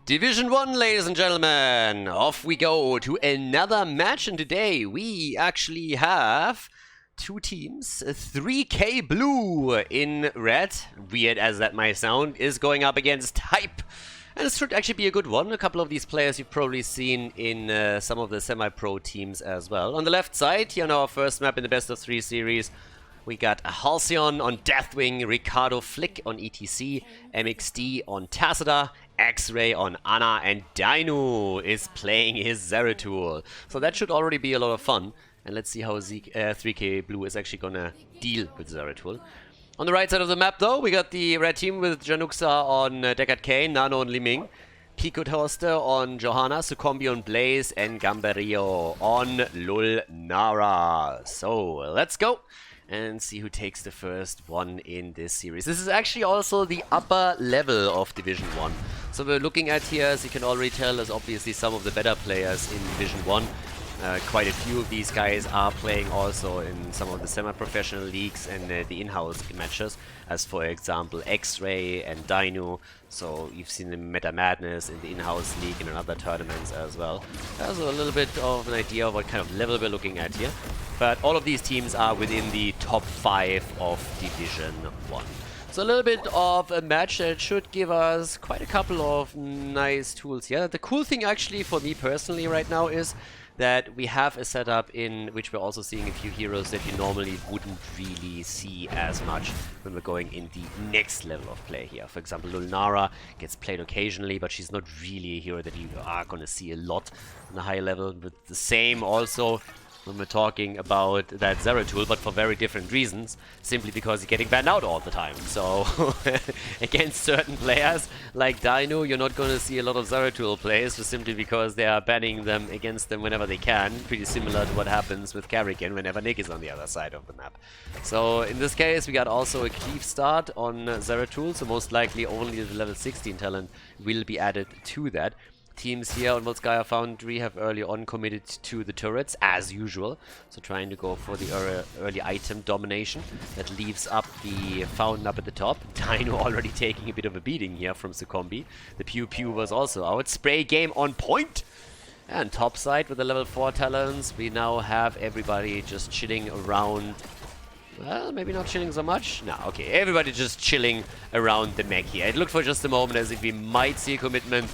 Division 1, ladies and gentlemen, off we go to another match, and today we actually have two teams. 3K Blue in red, weird as that might sound, is going up against Hype. And this should actually be a good one. A couple of these players you've probably seen in some of the semi-pro teams as well. On the left side, here on our first map in the best of 3 series, we got Halcyon on Deathwing, Ricardo Flick on ETC, MXD on Tacita, X-Ray on Ana, and Dino is playing his Zeratul. So that should already be a lot of fun. And let's see how 3K Blue is actually gonna deal with Zeratul. On the right side of the map though, we got the red team with Januxa on Deckard K, Nano on Liming, Pico Toaster on Johanna, Sucombi on Blaze, and Gamberio on Lulnara. So let's go and see who takes the first one in this series. This is actually also the upper level of Division 1. So we're looking at here, as you can already tell, is obviously some of the better players in Division 1. Quite a few of these guys are playing also in some of the semi-professional leagues and the in-house matches, as for example X-Ray and Dino. So you've seen the Meta Madness in the in-house league and in other tournaments as well. That's a little bit of an idea of what kind of level we're looking at here. But all of these teams are within the top 5 of Division 1. So a little bit of a match that should give us quite a couple of nice tools here. The cool thing actually for me personally right now is that we have a setup in which we're also seeing a few heroes that you normally wouldn't really see as much when we're going in the next level of play here. For example, Lulnara gets played occasionally, but she's not really a hero that you are going to see a lot on a high level. But the same also when we're talking about that Zeratul, but for very different reasons, simply because you're getting banned out all the time. So against certain players like Dino, you're not going to see a lot of Zeratul plays just simply because they are banning them against them whenever they can. Pretty similar to what happens with Karrigan whenever Nick is on the other side of the map. So in this case, we got also a cleave start on Zeratul, so most likely only the level 16 talent will be added to that. Teams here on Volskaya Foundry have early on committed to the turrets, as usual. So trying to go for the early item domination. That leaves up the Fountain up at the top. Dino already taking a bit of a beating here from Sucombi. The Pew Pew was also out. Spray game on point! And top side with the level 4 talents, we now have everybody just chilling around. Well, maybe not chilling so much. No, okay. Everybody just chilling around the mech here. It looked for just a moment as if we might see a commitment,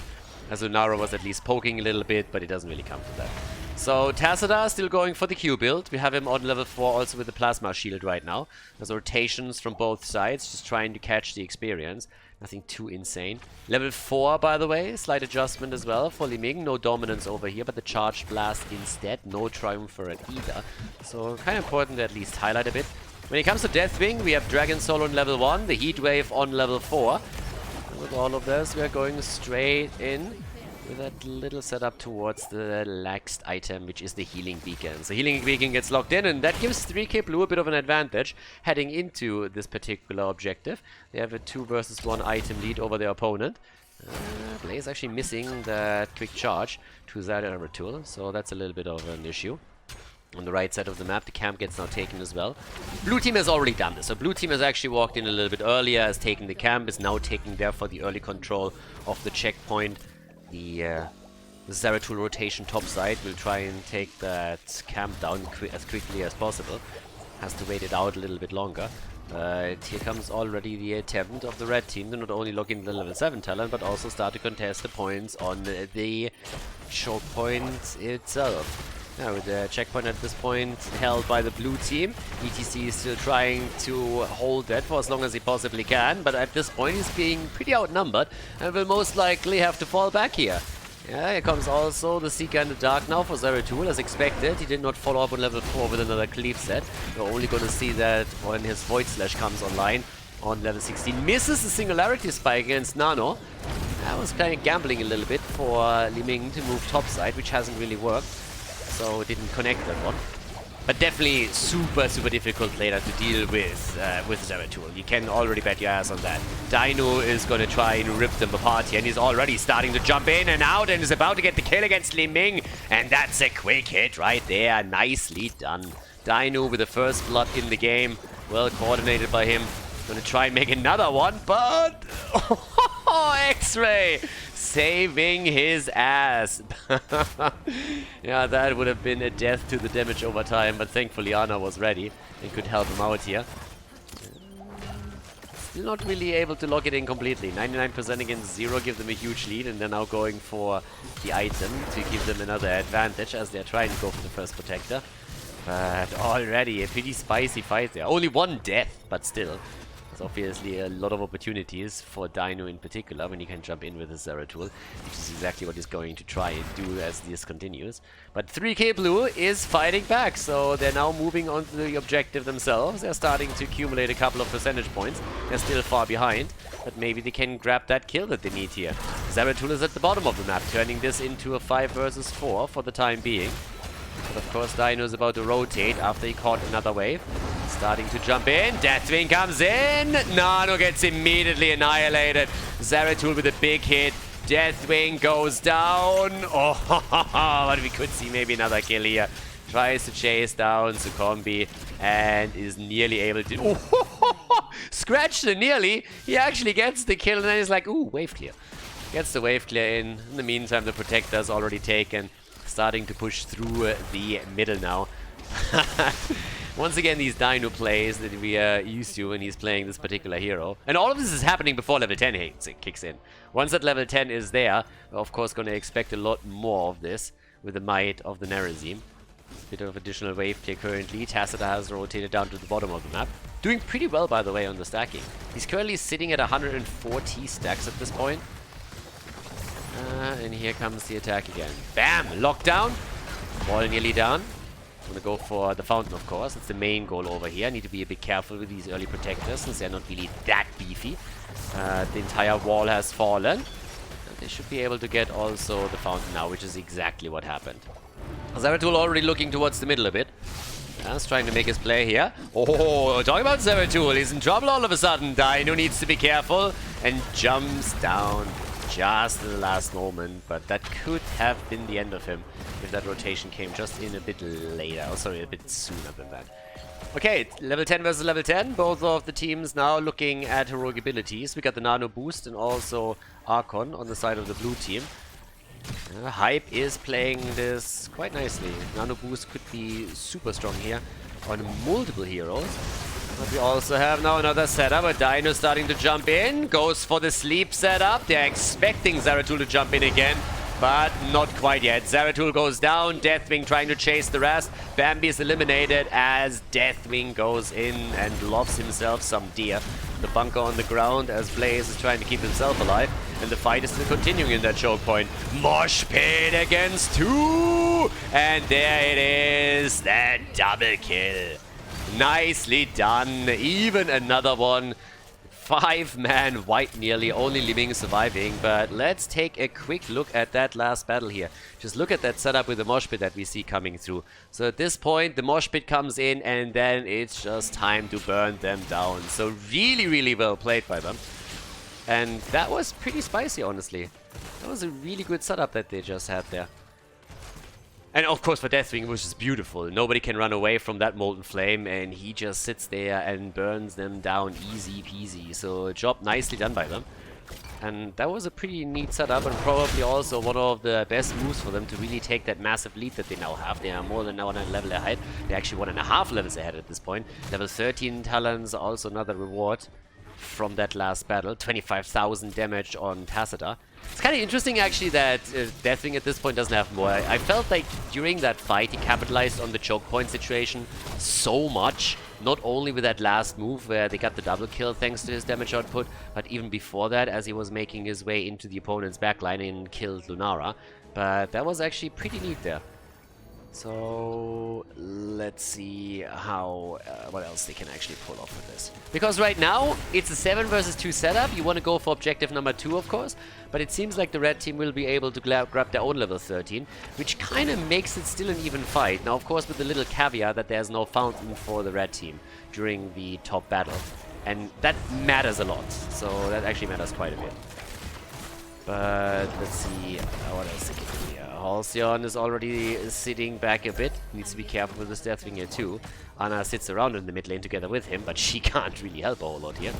as Lunara was at least poking a little bit, but it doesn't really come to that. So Tacita still going for the Q build. We have him on level 4 also with the Plasma Shield right now. There's rotations from both sides, just trying to catch the experience. Nothing too insane. Level 4, by the way, slight adjustment as well for Liming. No dominance over here, but the Charged Blast instead. No Triumvirate either. So kind of important to at least highlight a bit. When it comes to Deathwing, we have Dragon Soul on level 1, the Heat Wave on level 4. With all of this, we are going straight in with that little setup towards the last item, which is the Healing Beacon. So Healing Beacon gets locked in, and that gives 3K Blue a bit of an advantage heading into this particular objective. They have a 2 versus 1 item lead over their opponent. Blaze actually missing that quick charge to Zeratul, so that's a little bit of an issue. On the right side of the map, the camp gets now taken as well. Blue team has already done this. So blue team has actually walked in a little bit earlier, has taken the camp, is now taking therefore the early control of the checkpoint. The Zeratul rotation top side will try and take that camp down as quickly as possible. Has to wait it out a little bit longer. But here comes already the attempt of the red team to not only lock in the level 7 talent, but also start to contest the points on the choke point itself. Now, with the checkpoint at this point held by the blue team, ETC is still trying to hold that for as long as he possibly can, but at this point he's being pretty outnumbered and will most likely have to fall back here. Yeah, here comes also the Seeker in the Dark now for Zeratul, as expected. He did not follow up on level 4 with another cleave set. We're only going to see that when his Void Slash comes online on level 16. Misses the Singularity Spike against Nano. That was kind of gambling a little bit for Liming to move topside, which hasn't really worked. So didn't connect that one. But definitely super difficult later to deal with Zeratul. You can already bet your ass on that. Dino is going to try and rip them apart here, and he's already starting to jump in and out and is about to get the kill against Liming. And that's a quick hit right there. Nicely done. Dino with the first blood in the game. Well coordinated by him. Going to try and make another one, but X-Ray saving his ass. Yeah, that would have been a death to the damage over time, but thankfully Ana was ready and could help him out here. Still not really able to lock it in completely. 99% against 0 give them a huge lead, and they're now going for the item to give them another advantage as they're trying to go for the first protector. But already a pretty spicy fight there. Only one death, but still. There's obviously a lot of opportunities for Dino in particular when he can jump in with his Zeratul, which is exactly what he's going to try and do as this continues. But 3K Blue is fighting back, so they're now moving on to the objective themselves. They're starting to accumulate a couple of percentage points. They're still far behind, but maybe they can grab that kill that they need here. Zeratul is at the bottom of the map, turning this into a 5 versus 4 for the time being. But of course Dino is about to rotate after he caught another wave. Starting to jump in. Deathwing comes in. Nano gets immediately annihilated. Zeratul with a big hit. Deathwing goes down. Oh, but we could see maybe another kill here. Tries to chase down Sucombi and is nearly able to... Oh, scratched the nearly. He actually gets the kill and then he's like, ooh, wave clear. Gets the wave clear in. In the meantime, the Protector's already taken. Starting to push through the middle now. Once again, these Dino plays that we are used to when he's playing this particular hero. And all of this is happening before level 10 kicks in. Once that level 10 is there, we're of course going to expect a lot more of this with the might of the Nerazim. Bit of additional wave clear currently. Tacita has rotated down to the bottom of the map. Doing pretty well, by the way, on the stacking. He's currently sitting at 140 stacks at this point. And here comes the attack again. Bam! Lockdown. Ball nearly down. I'm gonna go for the fountain, of course. It's the main goal over here. I need to be a bit careful with these early protectors since they're not really that beefy. The entire wall has fallen. And they should be able to get also the fountain now, which is exactly what happened. Zeratul already looking towards the middle a bit. He's trying to make his play here. Oh, talk about Zeratul. He's in trouble all of a sudden. Dino needs to be careful and jumps down just in the last moment, but that could have been the end of him if that rotation came just in a bit later. Oh, sorry, a bit sooner than that. Okay, level 10 versus level 10. Both of the teams now looking at heroic abilities. We got the Nano boost and also Archon on the side of the blue team. Hype is playing this quite nicely. Nano boost could be super strong here on multiple heroes. But we also have now another setup. A Dino starting to jump in. Goes for the sleep setup. They're expecting Zeratul to jump in again, but not quite yet. Zeratul goes down. Deathwing trying to chase the rest. Bambi is eliminated as Deathwing goes in and lofts himself some deer. The bunker on the ground as Blaze is trying to keep himself alive. And the fight is still continuing in that choke point. Mosh pit against 2. And there it is. That double kill. Nicely done. Even another one. 5-man white nearly, only living surviving. But let's take a quick look at that last battle here. Just look at that setup with the mosh pit that we see coming through. So at this point, the mosh pit comes in and then it's just time to burn them down. So really, really well played by them. And that was pretty spicy, honestly. That was a really good setup that they just had there. And of course for Deathwing it was just beautiful. Nobody can run away from that Molten Flame and he just sits there and burns them down easy peasy. So job nicely done by them. And that was a pretty neat setup and probably also one of the best moves for them to really take that massive lead that they now have. They are more than now on a level ahead. They're actually 1.5 levels ahead at this point. Level 13 talents, also another reward from that last battle. 25,000 damage on Tacita. It's kind of interesting actually that Deathwing at this point doesn't have more. I felt like during that fight he capitalized on the choke point situation so much. Not only with that last move where they got the double kill thanks to his damage output, but even before that as he was making his way into the opponent's backline and killed Lunara. But that was actually pretty neat there. So let's see how what else they can actually pull off with this. Because right now it's a 7 versus 2 setup. You want to go for objective number 2, of course, but it seems like the red team will be able to grab their own level 13, which kind of makes it still an even fight. Now, of course, with the little caveat that there's no fountain for the red team during the top battle, and that matters a lot. So that actually matters quite a bit. But let's see what else they can do here. Halcyon is already sitting back a bit. Needs to be careful with this Deathwing here too. Ana sits around in the mid lane together with him, but she can't really help a whole lot here.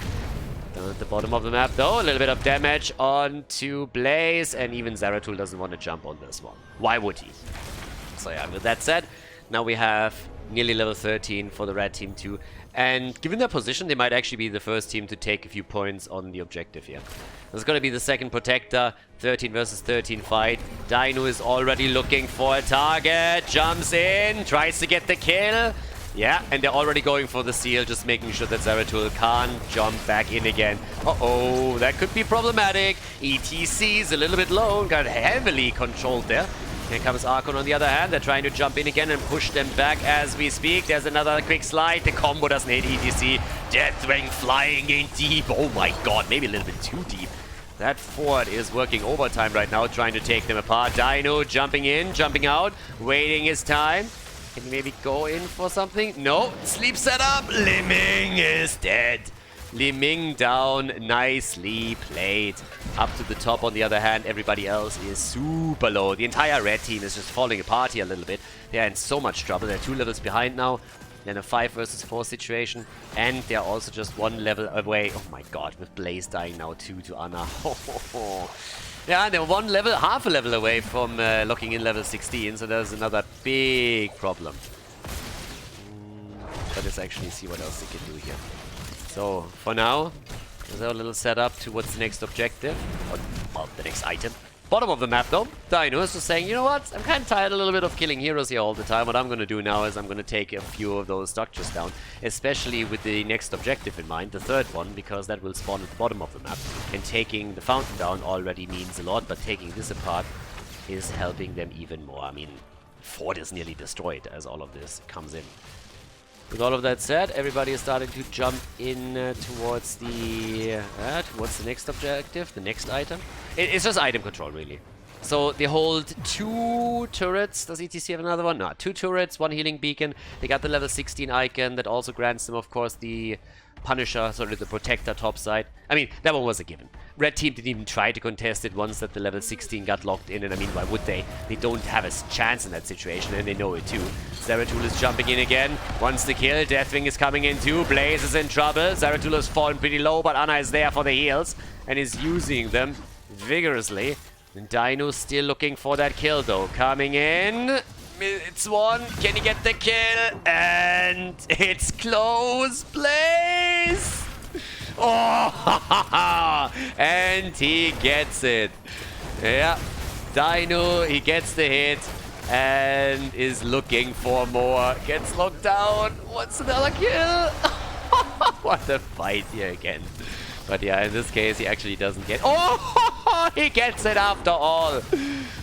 At the bottom of the map, though, a little bit of damage onto Blaze, and even Zeratul doesn't want to jump on this one. Why would he? So yeah, with that said, now we have nearly level 13 for the red team too. And given their position, they might actually be the first team to take a few points on the objective here. This is going to be the second Protector, 13 versus 13 fight. Dino is already looking for a target, jumps in, tries to get the kill. Yeah, and they're already going for the seal, just making sure that Zeratul can't jump back in again. Uh-oh, that could be problematic. ETC is a little bit low, got heavily controlled there. Here comes Archon on the other hand. They're trying to jump in again and push them back as we speak. There's another quick slide. The combo doesn't hit ETC. Deathwing flying in deep. Oh my god, maybe a little bit too deep. That Ford is working overtime right now, trying to take them apart. Dino jumping in, jumping out, waiting his time. Can he maybe go in for something? No. Sleep setup. Liming is dead. Liming down. Nicely played. Up to the top on the other hand. Everybody else is super low. The entire red team is just falling apart here a little bit. They're in so much trouble. They're 2 levels behind now. Then a 5 versus 4 situation. And they're also just 1 level away. Oh my god. With Blaze dying now too to Ana. Yeah, they're 1 level, half a level away from locking in level 16, so there's another big problem. But let's actually see what else they can do here. So, for now, there's our little setup towards the next objective. Or, well, the next item. Bottom of the map, though. Dino is just saying, you know what? I'm kind of tired a little bit of killing heroes here all the time. What I'm going to do now is I'm going to take a few of those structures down. Especially with the next objective in mind, the third one, because that will spawn at the bottom of the map. And taking the fountain down already means a lot, but taking this apart is helping them even more. I mean, Fort is nearly destroyed as all of this comes in. With all of that said, everybody is starting to jump in towards the next objective, the next item. It's just item control, really. So they hold 2 turrets. Does ETC have another one? No, 2 turrets, 1 healing beacon. They got the level 16 icon that also grants them, of course, the Punisher, sort of the Protector topside. I mean, that one was a given. Red team didn't even try to contest it once that the level 16 got locked in, and I mean, why would they? They don't have a chance in that situation, and they know it too. Zeratul is jumping in again, wants the kill. Deathwing is coming in too. Blaze is in trouble. Zeratul has fallen pretty low, but Ana is there for the heals, and is using them vigorously. And Dino's still looking for that kill, though. Coming in. It's 1. Can he get the kill? And it's close. Blaze! Oh! And he gets it. Yeah. Dino, he gets the hit. And is looking for more. Gets locked down. What's another kill? What a fight here again. But yeah, in this case, he actually doesn't get... Oh! He gets it after all!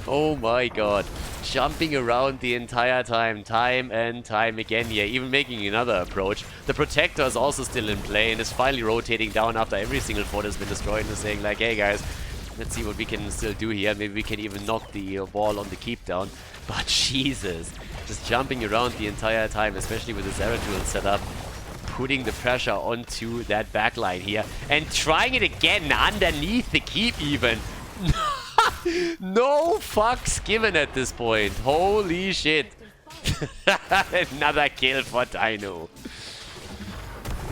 Oh my god. Jumping around the entire time and time again here, even making another approach. The Protector is also still in play and is finally rotating down after every single fort has been destroyed and is saying like, hey guys, let's see what we can still do here. Maybe we can even knock the wall on the keep down. But Jesus, just jumping around the entire time, especially with the Zeratul setup. Putting the pressure onto that backline here and trying it again underneath the keep even. No fucks given at this point. Holy shit. Another kill for Dino.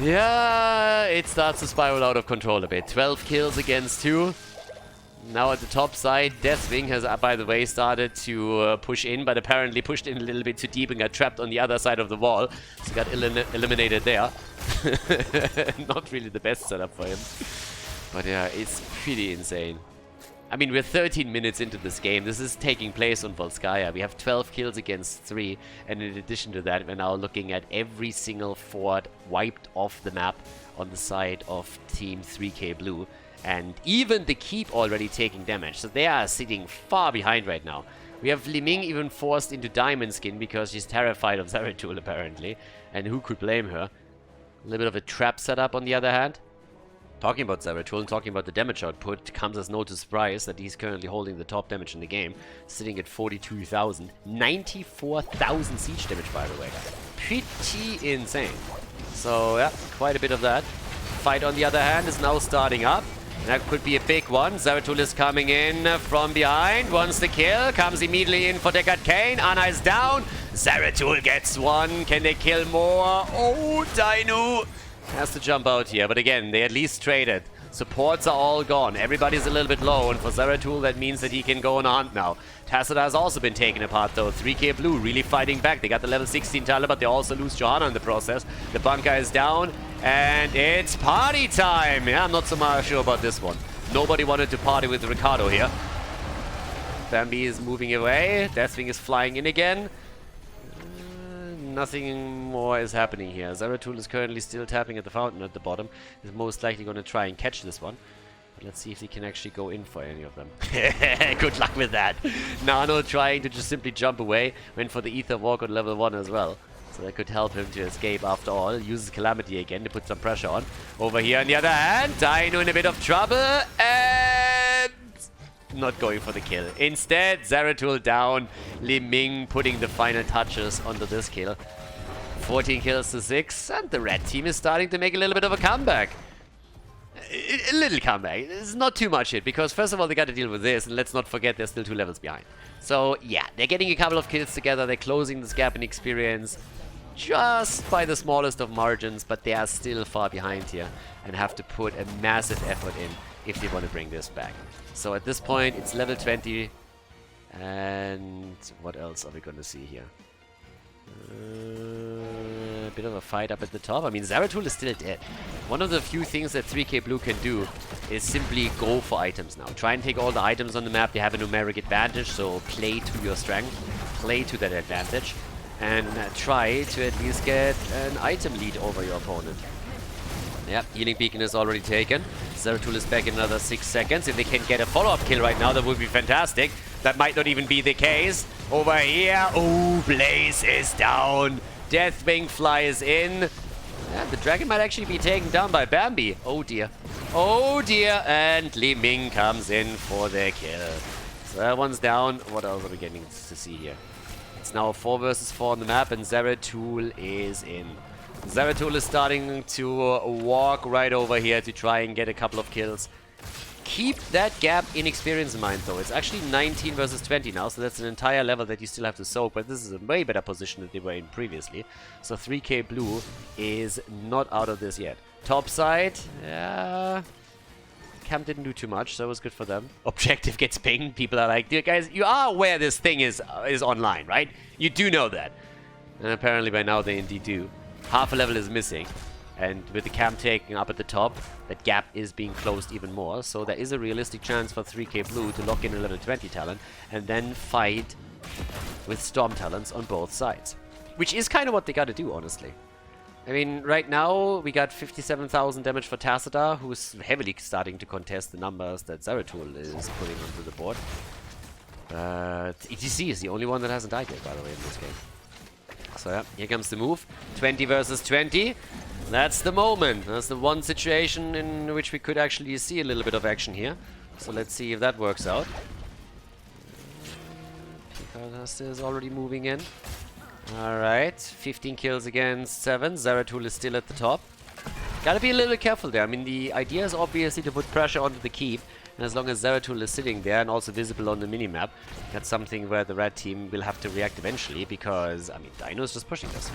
Yeah, it starts to spiral out of control a bit. 12 kills against 2. Now at the top side, Deathwing has, by the way, started to push in, but apparently pushed in a little bit too deep and got trapped on the other side of the wall. So got eliminated there. Not really the best setup for him. But yeah, it's pretty insane. I mean, we're 13 minutes into this game. This is taking place on Volskaya. We have 12 kills against 3. And in addition to that, we're now looking at every single fort wiped off the map on the side of Team 3K Blue. And even the keep already taking damage. So they are sitting far behind right now. We have Liming even forced into Diamond Skin because she's terrified of Zeratul apparently. And who could blame her? A little bit of a trap setup on the other hand. Talking about Zeratul and talking about the damage output, comes as no surprise that he's currently holding the top damage in the game. Sitting at 42,000. 94,000 siege damage, by the way. Pretty insane. So yeah, quite a bit of that. Fight on the other hand is now starting up. That could be a big one. Zeratul is coming in from behind. Wants the kill. Comes immediately in for Deckard Cain. Ana is down. Zeratul gets 1. Can they kill more? Oh, Dino has to jump out here. But again, they at least traded. Supports are all gone. Everybody's a little bit low, and for Zeratul, that means that he can go on a hunt now. Tacita has also been taken apart, though. 3k Blue really fighting back. They got the level 16 talent, but they also lose Johanna in the process. The bunker is down, and it's party time! Yeah, I'm not so much sure about this one. Nobody wanted to party with Ricardo here. Bambi is moving away. Deathwing is flying in again. Nothing more is happening here. Zeratul is currently still tapping at the fountain at the bottom. He's most likely going to try and catch this one. But let's see if he can actually go in for any of them. Good luck with that. Nano trying to just simply jump away. Went for the Ether Walk on level 1 as well. So that could help him to escape after all. Uses Calamity again to put some pressure on. Over here on the other hand, Dino in a bit of trouble. And not going for the kill. Instead, Zeratul down. Li Ming putting the final touches onto this kill. 14 kills to 6, and the red team is starting to make a little bit of a comeback. A little comeback. It's not too much yet, because first of all, they got to deal with this, and let's not forget they're still 2 levels behind. So, yeah, they're getting a couple of kills together. They're closing this gap in experience just by the smallest of margins, but they are still far behind here and have to put a massive effort in if they want to bring this back. So at this point, it's level 20. And what else are we going to see here? A bit of a fight up at the top. I mean, Zeratul is still dead. One of the few things that 3k Blue can do is simply go for items now. Try and take all the items on the map. They have a numeric advantage, so play to your strength. Play to that advantage. And try to at least get an item lead over your opponent. Yeah, Healing Beacon is already taken. Zeratul is back in another 6 seconds. If they can get a follow-up kill right now, that would be fantastic. That might not even be the case. Over here, oh, Blaze is down. Deathwing flies in. Yeah, the dragon might actually be taken down by Bambi. Oh dear. Oh dear. And Li Ming comes in for the kill. So that one's down. What else are we getting to see here? It's now 4 versus 4 on the map, and Zeratul is in. Zeratul is starting to walk right over here to try and get a couple of kills. Keep that gap in experience in mind, though. It's actually 19 versus 20 now, so that's an entire level that you still have to soak, but this is a way better position than they were in previously. So 3k Blue is not out of this yet. Top side, yeah... Camp didn't do too much, so it was good for them. Objective gets pinged. People are like, guys, you are aware this thing is online, right? You do know that. And apparently by now they indeed do. Half a level is missing. And with the camp taking up at the top, that gap is being closed even more. So there is a realistic chance for 3k Blue to lock in a level 20 talent and then fight with Storm talents on both sides. Which is kind of what they gotta do, honestly. I mean, right now we got 57,000 damage for Tacita, who's heavily starting to contest the numbers that Zeratul is putting onto the board. But ETC is the only one that hasn't died yet, by the way, in this game. So yeah, here comes the move. 20 versus 20. That's the moment. That's the one situation in which we could actually see a little bit of action here. So let's see if that works out. Picard is already moving in. Alright, 15 kills against 7. Zeratul is still at the top. Gotta be a little bit careful there. I mean, the idea is obviously to put pressure onto the keep. And as long as Zeratul is sitting there and also visible on the minimap, that's something where the red team will have to react eventually because, I mean, Dino is just pushing this.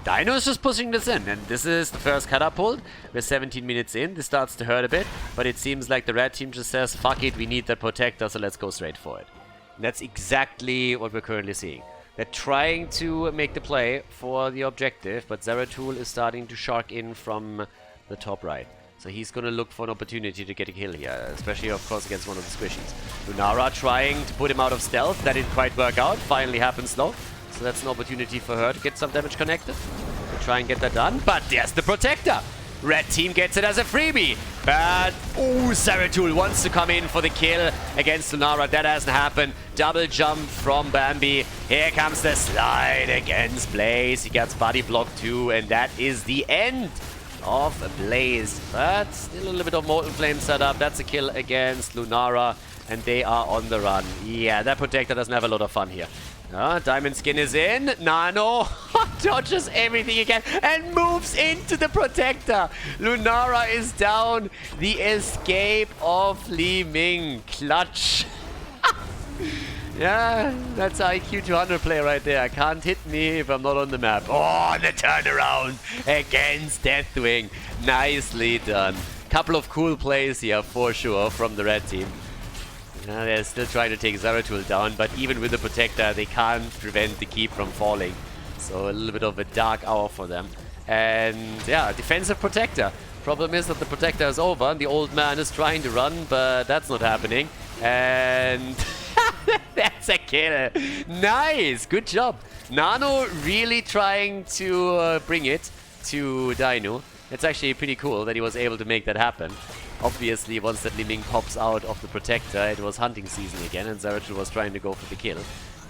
Dino is just pushing this in, and this is the first catapult. We're 17 minutes in. This starts to hurt a bit, but it seems like the red team just says, fuck it, we need that protector, so let's go straight for it. And that's exactly what we're currently seeing. They're trying to make the play for the objective, but Zeratul is starting to shark in from the top right. So he's going to look for an opportunity to get a kill here, especially, of course, against one of the squishies. Lunara trying to put him out of stealth. That didn't quite work out. Finally happens though. So that's an opportunity for her to get some damage connected. To try and get that done. But there's the protector. Red team gets it as a freebie. But, ooh, Zeratul wants to come in for the kill against Lunara. That hasn't happened. Double jump from Bambi. Here comes the slide against Blaze. He gets body block too, and that is the end of Blaze. But still a little bit of Molten Flame set up. That's a kill against Lunara, and they are on the run. Yeah, that protector doesn't have a lot of fun here. Diamond Skin is in. Nano dodges everything again and moves into the protector. Lunara is down. The escape of Li Ming. Clutch. Yeah, that's IQ 200 play right there. Can't hit me if I'm not on the map. Oh, the turnaround against Deathwing. Nicely done. Couple of cool plays here for sure from the red team. They're still trying to take Zeratul down, but even with the Protector, they can't prevent the keep from falling. So a little bit of a dark hour for them. And yeah, defensive Protector. Problem is that the Protector is over and the old man is trying to run, but that's not happening. And that's a kill. Nice, good job. Nano really trying to bring it to Dino. It's actually pretty cool that he was able to make that happen. Obviously, once that Liming pops out of the Protector, it was hunting season again, and Zeratul was trying to go for the kill,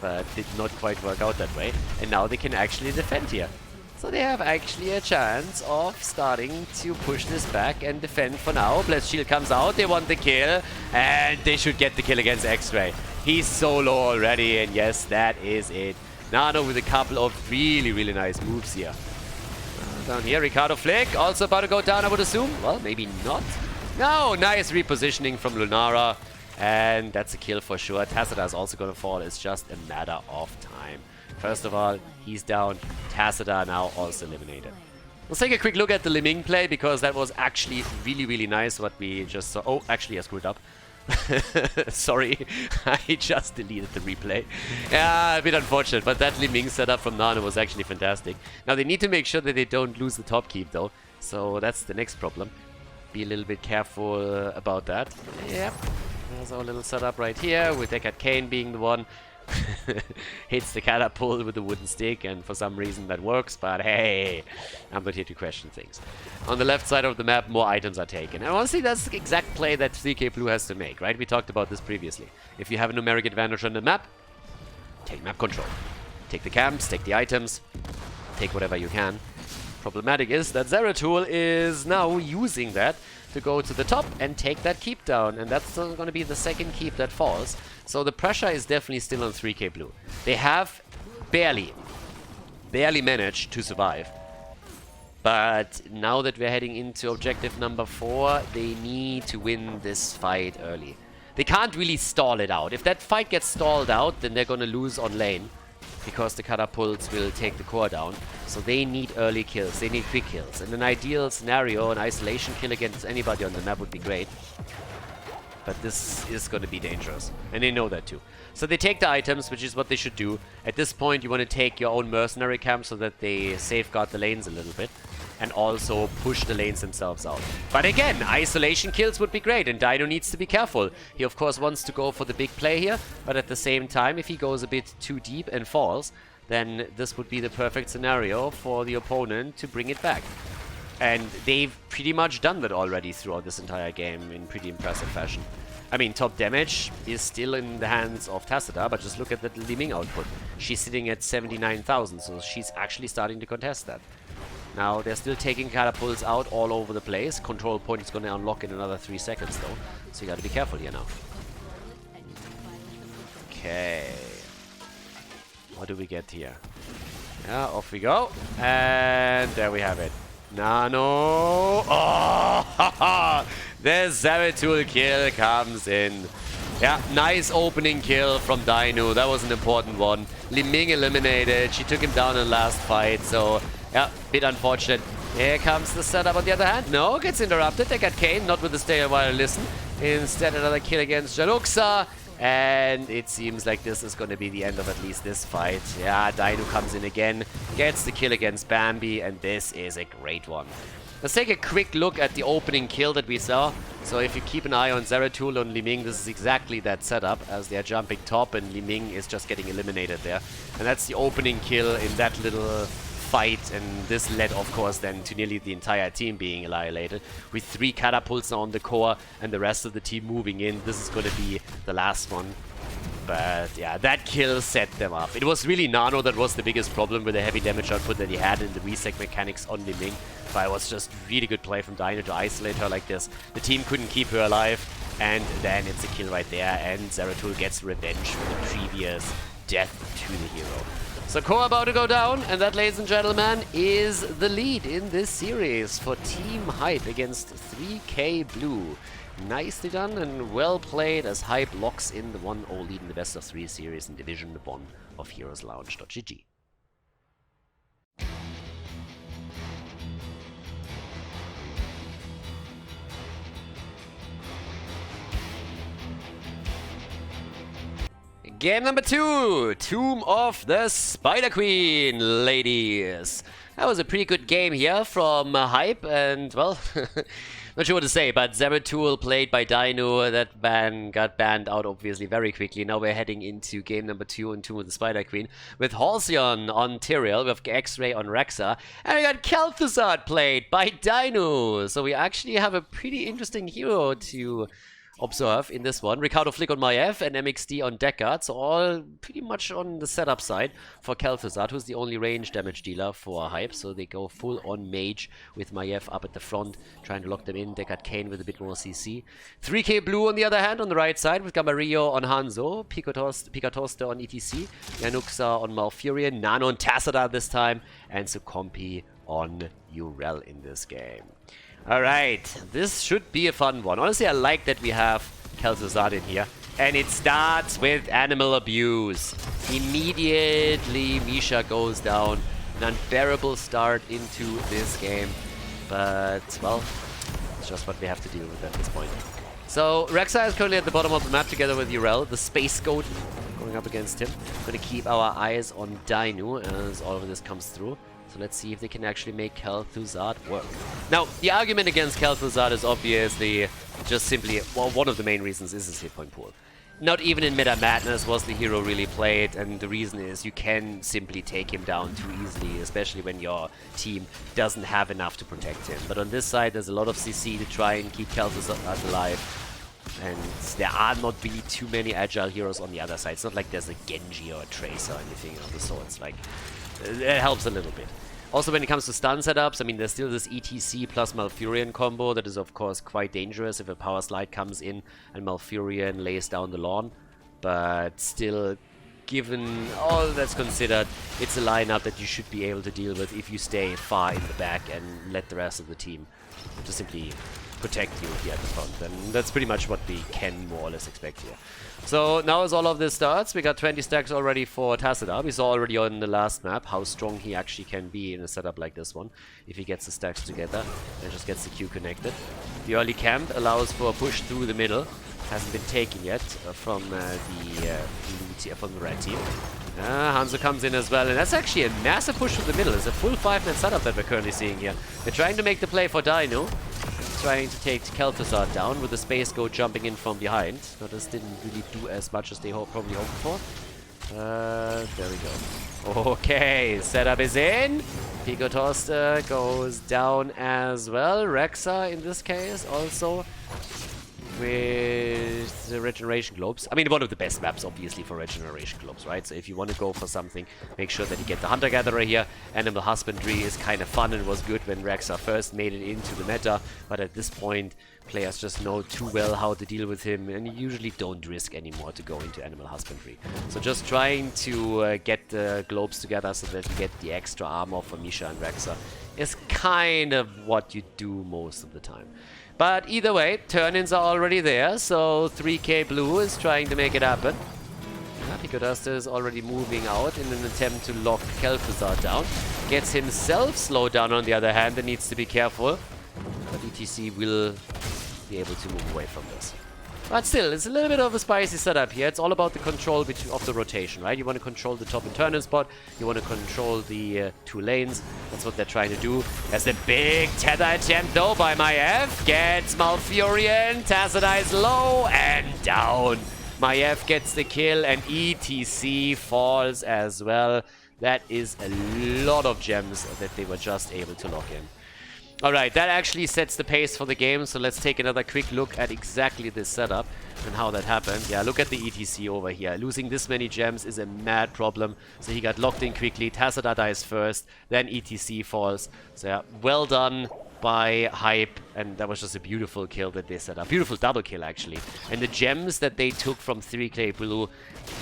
but did not quite work out that way. And now they can actually defend here. So they have actually a chance of starting to push this back and defend for now. Blessed Shield comes out, they want the kill, and they should get the kill against X-Ray. He's so low already, and yes, that is it. Nano with a couple of really, really nice moves here. Down here, Ricardo Flick, also about to go down, I would assume. Well, maybe not. No, nice repositioning from Lunara. And that's a kill for sure. Tacita is also going to fall. It's just a matter of time. First of all, he's down. Tacita now also eliminated. Let's take a quick look at the Liming play, because that was actually really, really nice what we just saw. Oh, actually I screwed up. Sorry, I just deleted the replay. Yeah, a bit unfortunate, but that Liming setup from Nano was actually fantastic. Now they need to make sure that they don't lose the top keep though. So that's the next problem. Be a little bit careful about that. Yep. There's our little setup right here, with Deckard Cain being the one. Hits the catapult with the wooden stick, and for some reason that works, but hey, I'm not here to question things. On the left side of the map, more items are taken. And honestly, that's the exact play that 3K Blue has to make, right? We talked about this previously. If you have a numeric advantage on the map, take map control. Take the camps, take the items, take whatever you can. Problematic is that Zeratul is now using that to go to the top and take that keep down, and that's going to be the second keep that falls. So the pressure is definitely still on 3K Blue. They have barely managed to survive. But now that we're heading into objective number 4, they need to win this fight early. They can't really stall it out. If that fight gets stalled out, then they're going to lose on lane, because the catapults will take the core down. So they need early kills, they need quick kills. In an ideal scenario, an isolation kill against anybody on the map would be great. But this is going to be dangerous, and they know that too. So they take the items, which is what they should do. At this point, you want to take your own mercenary camp so that they safeguard the lanes a little bit, and also push the lanes themselves out. But again, isolation kills would be great, and Dino needs to be careful. He of course wants to go for the big play here, but at the same time, if he goes a bit too deep and falls, then this would be the perfect scenario for the opponent to bring it back. And they've pretty much done that already throughout this entire game in pretty impressive fashion. I mean, top damage is still in the hands of Tacita, but just look at the Liming output. She's sitting at 79,000, so she's actually starting to contest that. Now, they're still taking catapults out all over the place. Control point is going to unlock in another 3 seconds, though. So you got to be careful here now. Okay. What do we get here? Yeah, off we go. And there we have it. Nano. Oh, the Zeratul kill comes in. Yeah, nice opening kill from Dino. That was an important one. Liming eliminated. She took him down in the last fight. So, yeah, bit unfortunate. Here comes the setup on the other hand. No, gets interrupted. They got Cain, not with the stay a while listen. Instead, another kill against Jaluxa. And it seems like this is going to be the end of at least this fight. Yeah, Dino comes in again, gets the kill against Bambi, and this is a great one. Let's take a quick look at the opening kill that we saw. So if you keep an eye on Zeratul and Liming, this is exactly that setup, as they're jumping top and Liming is just getting eliminated there. And that's the opening kill in that little fight, and this led of course then to nearly the entire team being annihilated, with 3 catapults on the core and the rest of the team moving in. This is going to be the last one. But yeah, that kill set them up. It was really Nano that was the biggest problem with the heavy damage output that he had in the reset mechanics on Liming. But it was just really good play from Dino to isolate her like this. The team couldn't keep her alive, and then it's a kill right there, and Zeratul gets revenge for the previous death to the hero. So core about to go down, and that, ladies and gentlemen, is the lead in this series for Team Hype against 3K Blue. Nicely done and well played, as Hype locks in the 1-0 lead in the best of 3 series in Division 1 of HeroesLounge.gg. Game number 2, Tomb of the Spider Queen, ladies. That was a pretty good game here from Hype, and well, not sure what to say, but Zeratul played by Dino, that ban got banned out obviously very quickly. Now we're heading into game number 2 in Tomb of the Spider Queen with Halcyon on Tyrael, we have X-Ray on Rexa, and we got Khaldor played by Dino. So we actually have a pretty interesting hero to observe in this one. Ricardo Flick on Maiev and MXD on Deckard, so all pretty much on the setup side for Khaldor, who's the only range damage dealer for Hype, so they go full on mage with Maiev up at the front, trying to lock them in. Deckard Kane with a bit more CC. 3k blue on the other hand on the right side with Gamarillo on Hanzo, Picatoste on ETC, Yanuxa on Malfurion, Nano on Tassadar this time, and Sucompi on Urel in this game. Alright, this should be a fun one. Honestly, I like that we have Khaldor in here. And it starts with animal abuse. Immediately, Misha goes down. An unbearable start into this game. But, well, it's just what we have to deal with at this point. So, Rexa is currently at the bottom of the map together with Urel, the Space Goat, going up against him. Gonna keep our eyes on Dino as all of this comes through. So let's see if they can actually make Khaldor work. Now, the argument against Khaldor is obviously just simply, well, one of the main reasons is his hit point pool. Not even in Meta Madness was the hero really played, and the reason is you can simply take him down too easily, especially when your team doesn't have enough to protect him. But on this side, there's a lot of CC to try and keep Khaldor alive. And there are not really too many agile heroes on the other side. It's not like there's a Genji or a Tracer or anything of the sorts. Like, it helps a little bit. Also, when it comes to stun setups, I mean, there's still this ETC plus Malfurion combo that is, of course, quite dangerous if a power slide comes in and Malfurion lays down the lawn. But still, given all that's considered, it's a lineup that you should be able to deal with if you stay far in the back and let the rest of the team just simply protect you here at the front. And that's pretty much what we can more or less expect here. So now as all of this starts, we got 20 stacks already for Tassadar. We saw already on the last map how strong he actually can be in a setup like this one, if he gets the stacks together and just gets the Q connected. The early camp allows for a push through the middle. Hasn't been taken yet from the red team. Hanzo comes in as well, and that's actually a massive push through the middle. It's a full 5-man setup that we're currently seeing here. They're trying to make the play for Dino, trying to take Khaldor down with the Space Goat jumping in from behind. Now this didn't really do as much as they probably hoped for. There we go. Okay, setup is in. Picatoste goes down as well. Rexa in this case also with the Regeneration Globes. I mean, one of the best maps, obviously, for Regeneration Globes, right? So if you want to go for something, make sure that you get the Hunter-Gatherer here. Animal Husbandry is kind of fun and was good when Rexa first made it into the meta, but at this point, players just know too well how to deal with him, and you usually don't risk anymore to go into Animal Husbandry. So just trying to get the Globes together so that you get the extra armor for Misha and Rexa is kind of what you do most of the time. But either way, turn-ins are already there, so 3k blue is trying to make it happen. Picatoste is already moving out in an attempt to lock Khaldor down. Gets himself slowed down on the other hand and needs to be careful. But ETC will be able to move away from this. But still, it's a little bit of a spicy setup here. It's all about the control of the rotation, right? You want to control the top and turn-in spot. You want to control the 2 lanes. That's what they're trying to do. There's a big tether attempt, though, by Maiev. Gets Malfurion. Tassadar is low and down. Maiev gets the kill, and ETC falls as well. That is a lot of gems that they were just able to lock in. Alright, that actually sets the pace for the game, so let's take another quick look at exactly this setup and how that happened. Yeah, look at the ETC over here. Losing this many gems is a mad problem, so he got locked in quickly. Tassadar dies first, then ETC falls. So yeah, well done by Hype, and that was just a beautiful kill that they set up. Beautiful double kill, actually. And the gems that they took from 3k blue,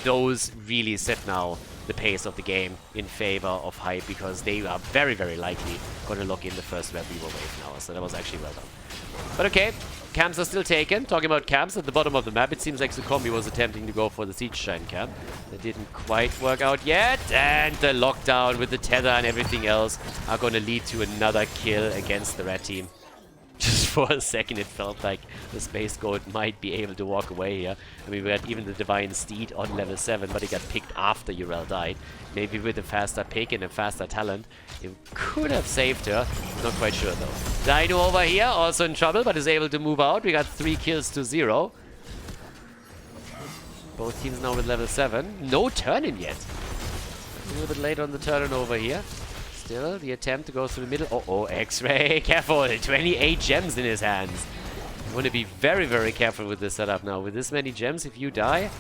those really set now the pace of the game in favor of Hype, because they are very, very likely going to lock in the first Red Weaver wave now. So that was actually well done. But okay, camps are still taken. Talking about camps at the bottom of the map, it seems like Sucombi was attempting to go for the Siege Shine camp. That didn't quite work out yet, and the lockdown with the tether and everything else are going to lead to another kill against the red team. Just for a second it felt like the Space Goat might be able to walk away here. I mean, we had even the Divine Steed on level 7, but he got picked after Urel died. Maybe with a faster pick and a faster talent, it could have saved her. Not quite sure though. Dino over here, also in trouble, but is able to move out. We got 3 kills to 0. Both teams now with level 7. No turn-in yet. A little bit late on the turn-in over here. Still, the attempt to go through the middle. Oh, X-Ray, careful. 28 gems in his hands. You want to be very, very careful with this setup now. With this many gems, if you die, it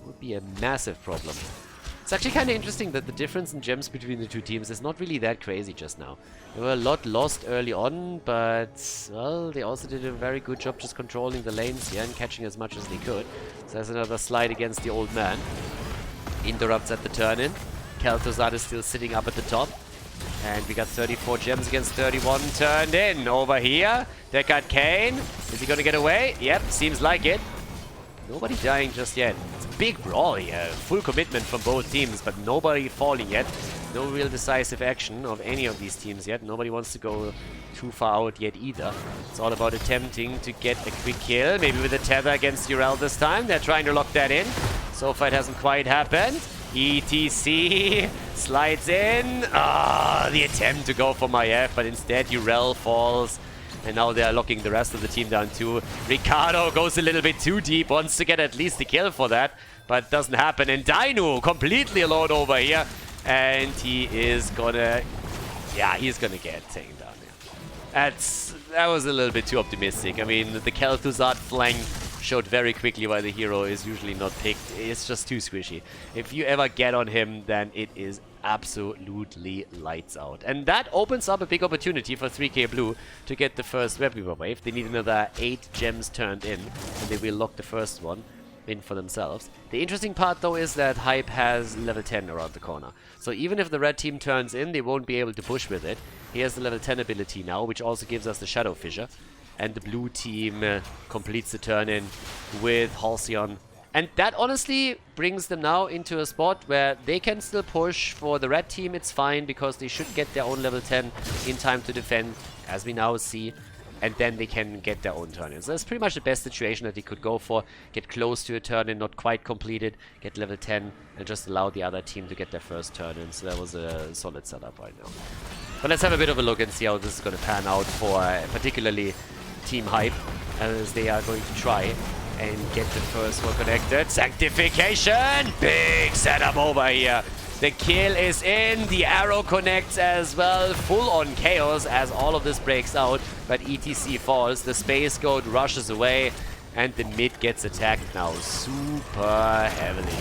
would be a massive problem. It's actually kind of interesting that the difference in gems between the two teams is not really that crazy just now. They were a lot lost early on, but, well, they also did a very good job just controlling the lanes here and catching as much as they could. So there's another slide against the old man. Interrupts at the turn-in. Khaldor is still sitting up at the top. And we got 34 gems against 31 turned in. Over here, Deckard Kane. Is he going to get away? Yep, seems like it. Nobody dying just yet. It's a big brawl here. Full commitment from both teams, but nobody falling yet. No real decisive action of any of these teams yet. Nobody wants to go too far out yet either. It's all about attempting to get a quick kill. Maybe with a tether against Urel this time. They're trying to lock that in. So far it hasn't quite happened. ETC slides in. The attempt to go for Maiev, but instead Urel falls. And now they're locking the rest of the team down too. Ricardo goes a little bit too deep, wants to get at least a kill for that, but doesn't happen. And Dino completely alone over here. And he is gonna... yeah, he's gonna get taken down here. That was a little bit too optimistic. I mean, the Khaldor flank showed very quickly why the hero is usually not picked. It's just too squishy. If you ever get on him, then it is absolutely lights out. And that opens up a big opportunity for 3K Blue to get the first Web Weaver wave. They need another 8 gems turned in, and they will lock the first one in for themselves. The interesting part though is that Hype has level 10 around the corner. So even if the red team turns in, they won't be able to push with it. He has the level 10 ability now, which also gives us the Shadow Fissure. And the blue team completes the turn-in with Halcyon. And that honestly brings them now into a spot where they can still push. For the red team, it's fine because they should get their own level 10 in time to defend, as we now see. And then they can get their own turn-in. So that's pretty much the best situation that they could go for. Get close to a turn-in, not quite completed, get level 10, and just allow the other team to get their first turn-in. So that was a solid setup right now. But let's have a bit of a look and see how this is going to pan out for particularly Team Hype, as they are going to try and get the first one connected. Sanctification! Big setup over here. The kill is in. The arrow connects as well. Full on chaos as all of this breaks out. But ETC falls. The Space Goat rushes away. And the mid gets attacked now super heavily.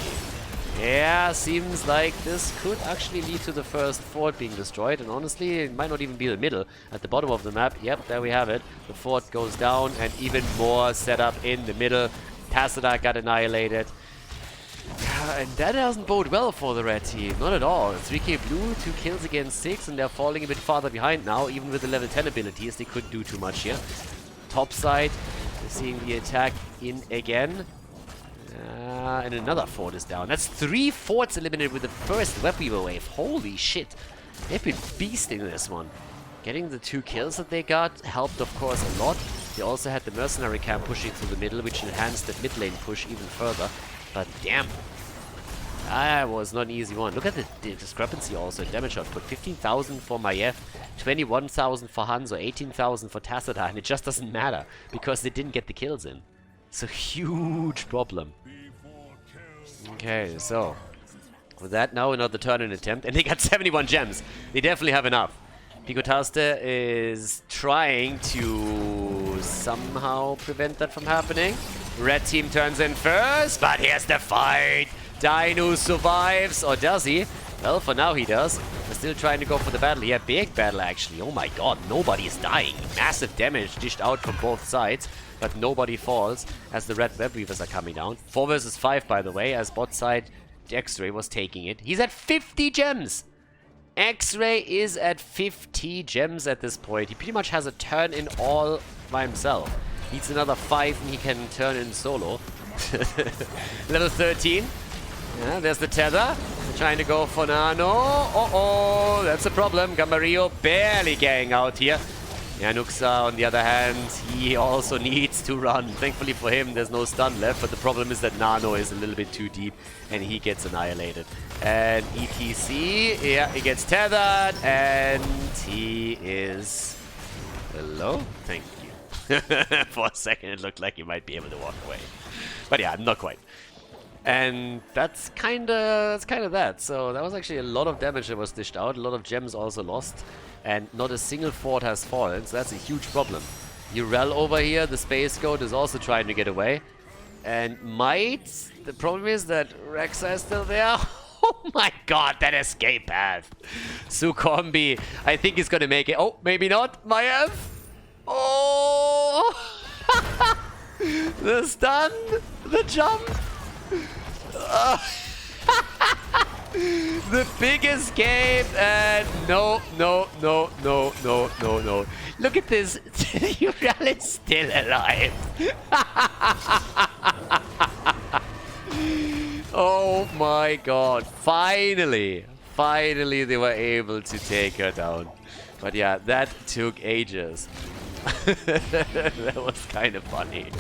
Yeah, seems like this could actually lead to the first fort being destroyed. And honestly, it might not even be the middle. At the bottom of the map, yep, there we have it. The fort goes down and even more setup in the middle. Tassadar got annihilated. And that doesn't bode well for the red team. Not at all. 3K Blue, 2 kills against 6, and they're falling a bit farther behind now. Even with the level 10 abilities, they couldn't do too much here. Top side, we're seeing the attack in again. And another fort is down. That's 3 forts eliminated with the first Web Weaver wave. Holy shit. They've been beasting this one. Getting the 2 kills that they got helped, of course, a lot. They also had the mercenary camp pushing through the middle, which enhanced the mid lane push even further. But damn, that was not an easy one. Look at the discrepancy also in damage output. 15,000 for Maiev, 21,000 for Hanzo, 18,000 for Tassadar, and it just doesn't matter because they didn't get the kills in. It's a huge problem. Okay, so with that now another turn-in attempt, and they got 71 gems. They definitely have enough. Picotaste is trying to somehow prevent that from happening. Red team turns in first, but here's the fight. Dino survives, or does he? Well, for now he does. They're still trying to go for the battle. Yeah, big battle actually. Oh my god, nobody is dying. Massive damage dished out from both sides, but nobody falls as the red web weavers are coming down. 4 versus 5, by the way, as bot side X-Ray was taking it. He's at 50 gems. X-Ray is at 50 gems at this point. He pretty much has a turn in all by himself. Needs another 5 and he can turn in solo. Level 13. Yeah, there's the tether. They're trying to go for Nano. Uh-oh, that's a problem. Gambarillo barely getting out here. Yeah, Nuxa, on the other hand, he also needs to run. Thankfully for him, there's no stun left, but the problem is that Nano is a little bit too deep, and he gets annihilated. And ETC, yeah, he gets tethered, and he is... Hello? Thank you. For a second, it looked like he might be able to walk away. But yeah, not quite. And that's kind of that. So that was actually a lot of damage that was dished out, a lot of gems also lost. And not a single fort has fallen, so that's a huge problem. Urel over here, the Space Goat, is also trying to get away. And might... The problem is that Rexa is still there. Oh my god, that escape path. Sukombi, I think he's gonna make it. Oh, maybe not. Maiev. Oh! The stun, the jump. The big escape, and no. Look at this. Urel is still alive. Oh my god. Finally they were able to take her down. But yeah, that took ages. That was kind of funny.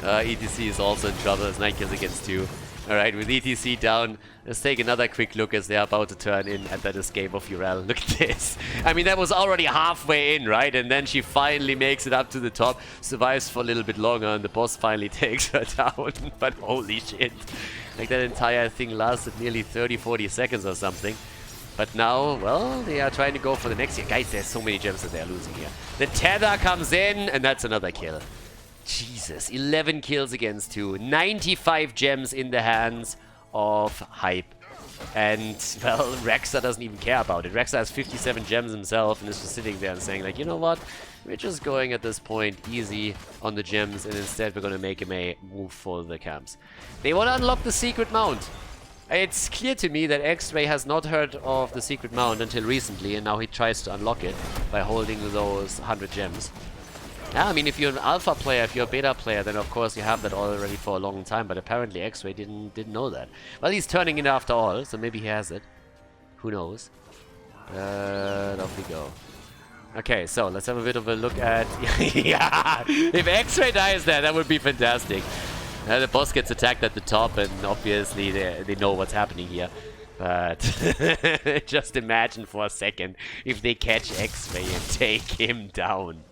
ETC is also in trouble. It's 9 kills against 2. Alright, with ETC down, let's take another quick look as they're about to turn in at that escape of Urel. Look at this. I mean, that was already halfway in, right? And then she finally makes it up to the top, survives for a little bit longer, and the boss finally takes her down. But holy shit. Like, that entire thing lasted nearly 30-40 seconds or something. But now, well, they are trying to go for the next year. Guys, there's so many gems that they're losing here. The tether comes in, and that's another kill. Jesus, 11 kills against 2. 95 gems in the hands of Hype. And, well, Rexa doesn't even care about it. Rexa has 57 gems himself and is just sitting there and saying, like, you know what? We're just going at this point easy on the gems, and instead we're going to make him a move for the camps. They want to unlock the secret mount. It's clear to me that X-Ray has not heard of the secret mount until recently, and now he tries to unlock it by holding those 100 gems. Yeah, I mean, if you're an alpha player, if you're a beta player, then of course you have that already for a long time, but apparently X-Ray didn't know that. Well, he's turning it after all, so maybe he has it. Who knows? Off we go. Okay, so let's have a bit of a look at... Yeah! If X-Ray dies there, that would be fantastic. The boss gets attacked at the top, and obviously they know what's happening here. But just imagine for a second if they catch X-Ray and take him down.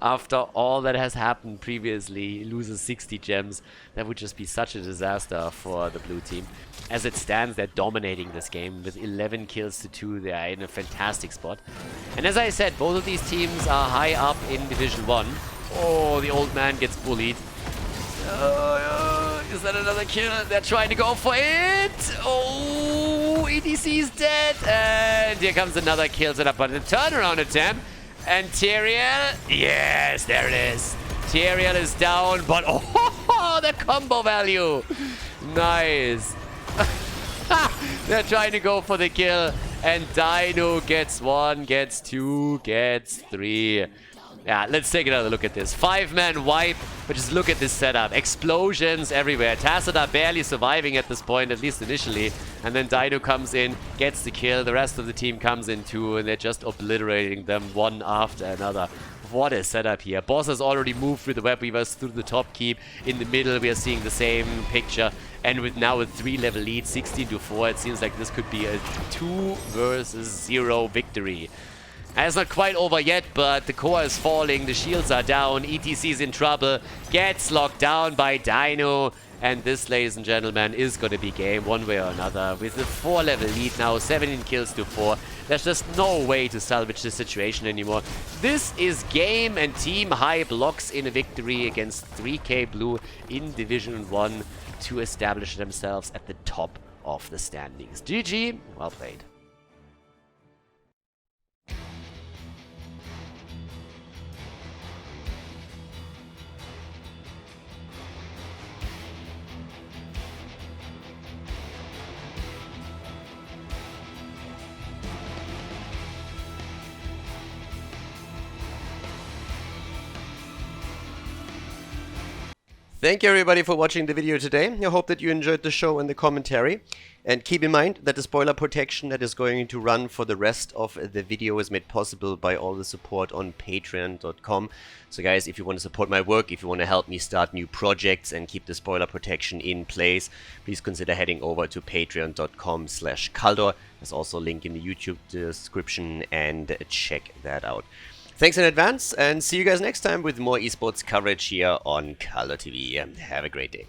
After all that has happened previously, he loses 60 gems. That would just be such a disaster for the blue team. As it stands, they're dominating this game with 11 kills to 2. They are in a fantastic spot. And as I said, both of these teams are high up in Division 1. Oh, the old man gets bullied. Is that another kill? They're trying to go for it. Oh, EDC is dead. And here comes another kill set up on the turnaround attempt. And Tyrael, yes, there it is. Tyrael is down, but oh, the combo value. Nice. They're trying to go for the kill. And Dino gets 1, gets 2, gets 3. Yeah, let's take another look at this. 5-man wipe, but just look at this setup. Explosions everywhere. Tacita barely surviving at this point, at least initially. And then Dino comes in, gets the kill. The rest of the team comes in too, and they're just obliterating them one after another. What a setup here. Boss has already moved through the web weavers, through the top keep. In the middle, we are seeing the same picture. And with now a 3-level lead, 16-4, it seems like this could be a 2 versus 0 victory. And it's not quite over yet, but the core is falling, the shields are down, ETC's in trouble, gets locked down by Dino, and this, ladies and gentlemen, is going to be game one way or another. With the 4-level lead now, 17 kills to 4, there's just no way to salvage this situation anymore. This is game, and Team Hype locks in a victory against 3K Blue in Division 1 to establish themselves at the top of the standings. GG, well played. Thank you everybody for watching the video today. I hope that you enjoyed the show and the commentary. And keep in mind that the spoiler protection that is going to run for the rest of the video is made possible by all the support on patreon.com. So guys, if you want to support my work, if you want to help me start new projects and keep the spoiler protection in place, please consider heading over to patreon.com/Khaldor. There's also a link in the YouTube description, and check that out. Thanks in advance, and see you guys next time with more esports coverage here on Khaldor TV. Have a great day.